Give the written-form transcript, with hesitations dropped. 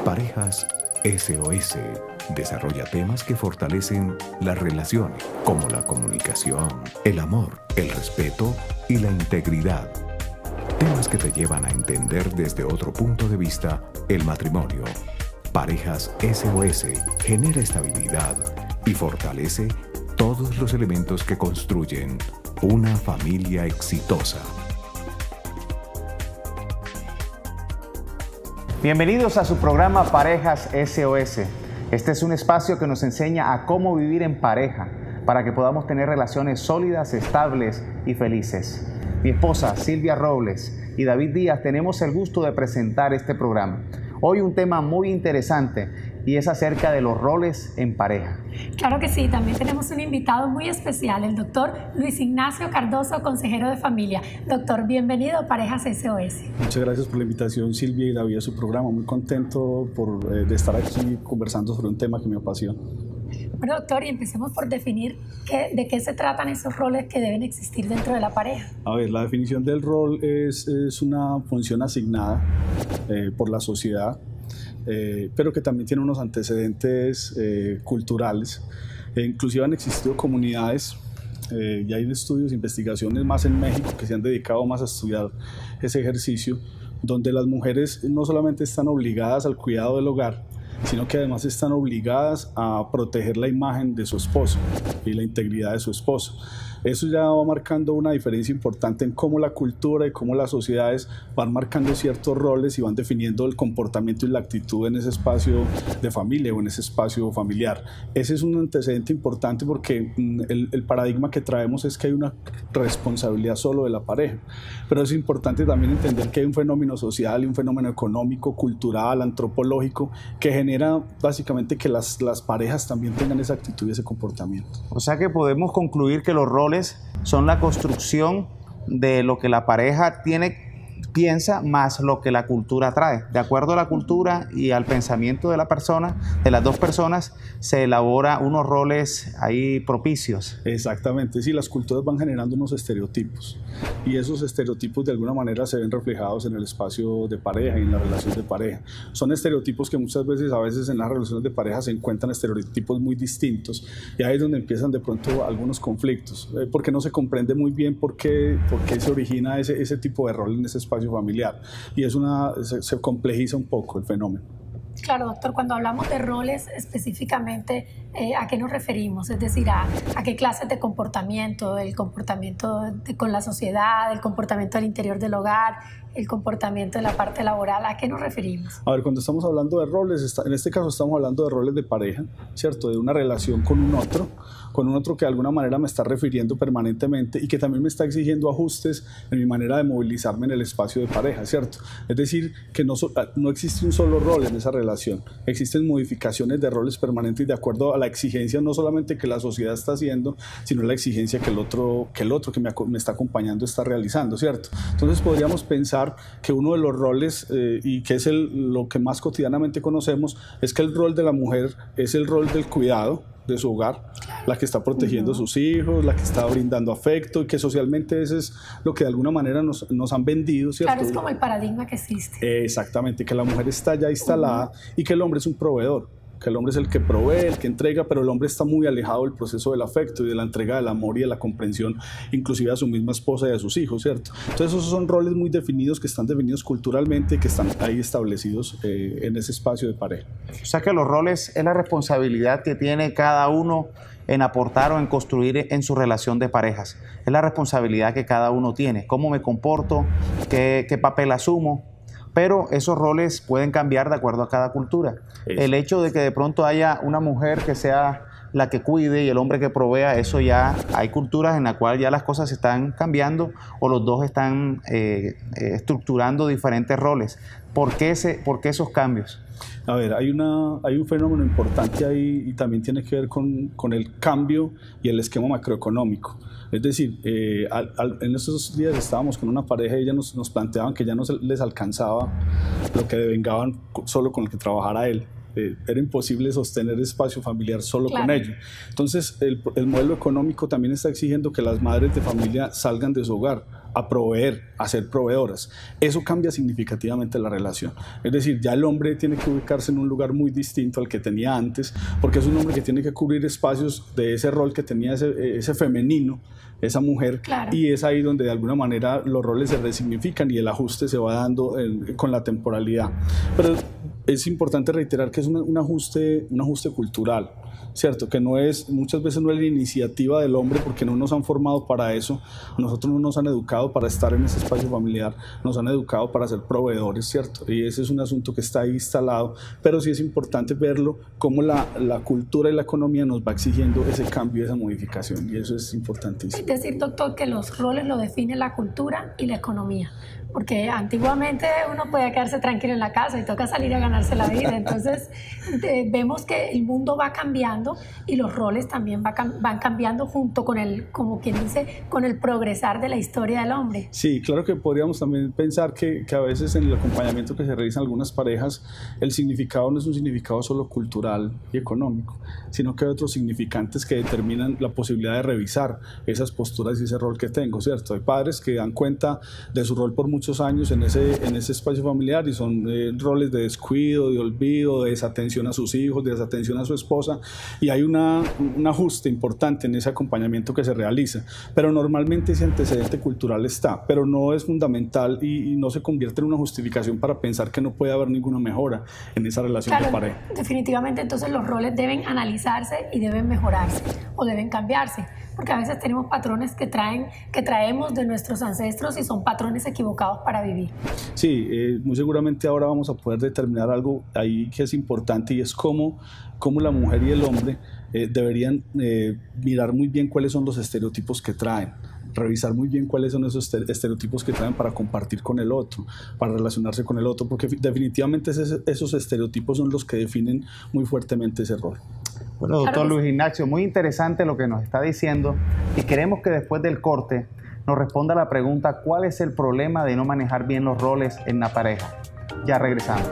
Parejas SOS desarrolla temas que fortalecen las relaciones, como la comunicación, el amor, el respeto y la integridad. Temas que te llevan a entender desde otro punto de vista el matrimonio. Parejas SOS genera estabilidad y fortalece todos los elementos que construyen una familia exitosa. Bienvenidos a su programa Parejas SOS. Este es un espacio que nos enseña a cómo vivir en pareja para que podamos tener relaciones sólidas, estables y felices. Mi esposa Silvia Robles y David Díaz tenemos el gusto de presentar este programa. Hoy un tema muy interesante y es acerca de los roles en pareja. Claro que sí, también tenemos un invitado muy especial, el doctor Luis Ignacio Cardoso, consejero de familia. Doctor, bienvenido a Parejas SOS. Muchas gracias por la invitación, Silvia y David, a su programa. Muy contento de estar aquí conversando sobre un tema que me apasiona. Bueno, doctor, y empecemos por definir de qué se tratan esos roles que deben existir dentro de la pareja. A ver, la definición del rol es una función asignada por la sociedad, pero que también tiene unos antecedentes culturales. Inclusive han existido comunidades, y hay estudios, investigaciones más en México que se han dedicado más a estudiar ese ejercicio, donde las mujeres no solamente están obligadas al cuidado del hogar, sino que además están obligadas a proteger la imagen de su esposo y la integridad de su esposo. Eso ya va marcando una diferencia importante en cómo la cultura y cómo las sociedades van marcando ciertos roles y van definiendo el comportamiento y la actitud en ese espacio de familia o en ese espacio familiar. Ese es un antecedente importante porque el paradigma que traemos es que hay una responsabilidad solo de la pareja, pero es importante también entender que hay un fenómeno social y un fenómeno económico, cultural, antropológico, que genera básicamente que las parejas también tengan esa actitud y ese comportamiento. O sea que podemos concluir que los roles son la construcción de lo que la pareja piensa más lo que la cultura trae. De acuerdo a la cultura y al pensamiento de la persona, de las dos personas, se elabora unos roles ahí propicios. Exactamente, sí, las culturas van generando unos estereotipos y esos estereotipos de alguna manera se ven reflejados en el espacio de pareja y en la relación de pareja. Son estereotipos que muchas veces, en las relaciones de pareja se encuentran estereotipos muy distintos y ahí es donde empiezan de pronto algunos conflictos, porque no se comprende muy bien por qué se origina ese tipo de rol en ese espacio familiar y se complejiza un poco el fenómeno. Claro, doctor, cuando hablamos de roles específicamente, ¿a qué nos referimos? Es decir, ¿a qué clases de comportamiento? ¿El comportamiento con la sociedad, el comportamiento al interior del hogar, el comportamiento en la parte laboral? ¿A qué nos referimos? A ver, cuando estamos hablando de roles, en este caso estamos hablando de roles de pareja, ¿cierto? De una relación con un otro que de alguna manera me está refiriendo permanentemente y que también me está exigiendo ajustes en mi manera de movilizarme en el espacio de pareja, ¿cierto? Es decir, que no existe un solo rol en esa relación, existen modificaciones de roles permanentes de acuerdo a la exigencia no solamente que la sociedad está haciendo, sino la exigencia que el otro que me está acompañando está realizando, ¿cierto? Entonces podríamos pensar que uno de los roles, y que es lo que más cotidianamente conocemos, es que el rol de la mujer es el rol del cuidado de su hogar, la que está protegiendo a sus hijos, la que está brindando afecto, y que socialmente eso es lo que de alguna manera nos han vendido, ¿cierto? Claro, es como el paradigma que existe. Exactamente, que la mujer está ya instalada y que el hombre es un proveedor, que el hombre es el que provee, el que entrega, pero el hombre está muy alejado del proceso del afecto y de la entrega del amor y de la comprensión, inclusive a su misma esposa y a sus hijos, ¿cierto? Entonces esos son roles muy definidos, que están definidos culturalmente, que están ahí establecidos en ese espacio de pareja. O sea que los roles es la responsabilidad que tiene cada uno en aportar o en construir en su relación de parejas. Es la responsabilidad que cada uno tiene, cómo me comporto, qué papel asumo. Pero esos roles pueden cambiar de acuerdo a cada cultura. El hecho de que de pronto haya una mujer que sea la que cuide y el hombre que provea, eso ya hay culturas en las cuales ya las cosas se están cambiando o los dos están estructurando diferentes roles. ¿Por qué esos cambios? A ver, hay un fenómeno importante ahí y también tiene que ver con el cambio y el esquema macroeconómico. Es decir, en estos días estábamos con una pareja y ellos nos planteaban que ya no les alcanzaba lo que devengaban solo con el que trabajara él. Era imposible sostener espacio familiar solo con ello. Entonces, el modelo económico también está exigiendo que las madres de familia salgan de su hogar a proveer, a ser proveedoras. Eso cambia significativamente la relación. Es decir, ya el hombre tiene que ubicarse en un lugar muy distinto al que tenía antes, porque es un hombre que tiene que cubrir espacios de ese rol que tenía ese femenino, esa mujer, claro. Y es ahí donde de alguna manera los roles se resignifican y el ajuste se va dando con la temporalidad. Pero es importante reiterar que es un ajuste cultural, ¿cierto? Que no es, muchas veces no es la iniciativa del hombre, porque no nos han formado para eso, nosotros no nos han educado para estar en ese espacio familiar, nos han educado para ser proveedores, ¿cierto? Y ese es un asunto que está ahí instalado, pero sí es importante verlo cómo la cultura y la economía nos va exigiendo ese cambio, esa modificación, y eso es importantísimo. Es decir, doctor, que los roles lo define la cultura y la economía, porque antiguamente uno podía quedarse tranquilo en la casa y toca salir a ganarse la vida. Entonces vemos que el mundo va cambiando y los roles también van cambiando junto con el, como quien dice, con el progresar de la historia del hombre. Sí, claro que podríamos también pensar que a veces en el acompañamiento que se realiza en algunas parejas, el significado no es un significado solo cultural y económico, sino que hay otros significantes que determinan la posibilidad de revisar esas posturas y ese rol que tengo, ¿cierto? Hay padres que dan cuenta de su rol por muchos años en ese espacio familiar y son roles de descuido, de olvido, de desatención a sus hijos, de desatención a su esposa, y hay un ajuste importante en ese acompañamiento que se realiza, pero normalmente ese antecedente cultural está, pero no es fundamental y no se convierte en una justificación para pensar que no puede haber ninguna mejora en esa relación de pareja. Definitivamente, entonces los roles deben analizarse y deben mejorarse o deben cambiarse, porque a veces tenemos patrones que traemos de nuestros ancestros y son patrones equivocados para vivir. Sí, muy seguramente ahora vamos a poder determinar algo ahí que es importante, y es cómo la mujer y el hombre deberían mirar muy bien cuáles son los estereotipos que traen, revisar muy bien cuáles son esos estereotipos que traen para compartir con el otro, para relacionarse con el otro, porque definitivamente esos estereotipos son los que definen muy fuertemente ese rol. Bueno, doctor Luis Ignacio, muy interesante lo que nos está diciendo, y queremos que después del corte nos responda la pregunta: ¿cuál es el problema de no manejar bien los roles en la pareja? Ya regresamos.